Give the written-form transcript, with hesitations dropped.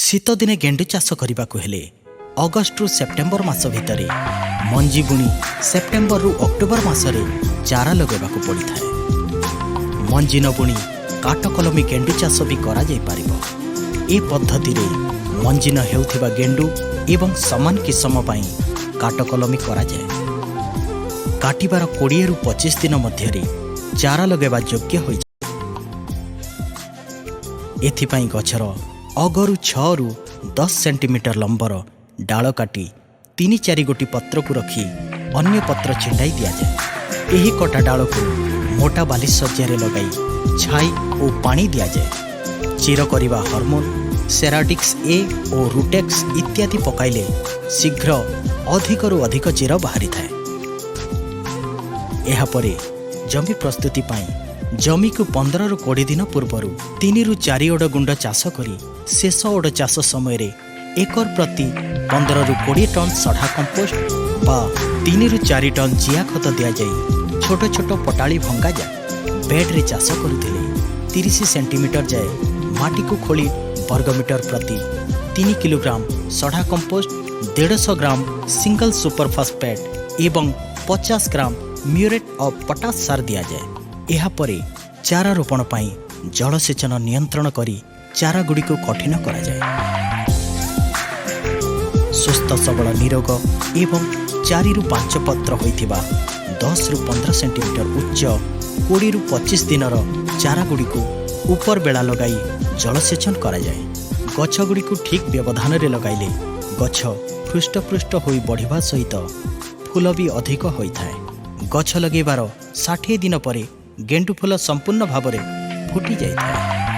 शीत दिने गेंडु चाष करने को हेले अगस्ट रु सेप्टेम्बर मास भितर मंजी बुणी सेप्टेम्बर रु अक्टोबर मासरे चारा लगेबा को पड़ी थाए। मंजी न बुणी काट कलमी गेंडु चाष भी करा जाई पारिबो। ए पद्धति रे मंजी न हेउथिबा गेंडु एवं समान किसम पाई काट कलमी करा जाए। काटिबार 20 रु 25 दिन मध्यरे चारा लगेबा योग्य होई एथिपाई गछर अगरु 6 रु 10 सेंटीमीटर लंबर डाल काटी 3-4 गोटी पत्र को रखी अन्य पत्र छिंडाई दिया जाए। एही कटा डाल को मोटा बाली सज्जारे लगाई छाई और पानी दिया जाए। चीर करिबा हार्मोन सेराडिक्स ए और रूटेक्स इत्यादि पकाइले शीघ्र अधिकरु अधिक चीर बाहरी थाए। एहा परे जमी प्रस्तुति पाई जमी को 15 रु 20 दिन पूर्वर 3 रु 4 ओड गुंड चाष करी शेष ओड चाष समय एकर प्रति 15 रु 20 टन सढ़ा कंपोस्ट बा 3 रु 4 टन जिया खत दिया जाई छोट छोट पटाली भंगा जाए बेड रे चाष करुथिले। 30 सेंटीमीटर जाए माटी को खोली वर्गमीटर प्रति 3 किलोग्राम सढ़ा कंपोस्ट 150 ग्राम सिंगल सुपर फास्फेट एवं 50 ग्राम म्यूरेट ऑफ पोटाश सार दिया जाए। एहा परे चारा रोपण पाई जलसेचन नियंत्रण करी चारा गुड़ी को कठिन करा जाए। सुस्थ सबल निरोग एवं 4 रु 5 पत्र होइथिबा 10 रु 15 सेंटीमीटर उच्च 20 रु 25 दिनर चारा गुड़ी को ऊपर बेला लगाई जलसेचन करा जाए। गछ गुड़ी को ठीक व्यवधान रे लगाइले गछ हृष्टपृष्ट होई बढ़िबा सहित फूल भी अधिक होइथाए। गछ लगेबार 60 दिन परे गेंडु फूल संपूर्ण भाव में फुटी जाए।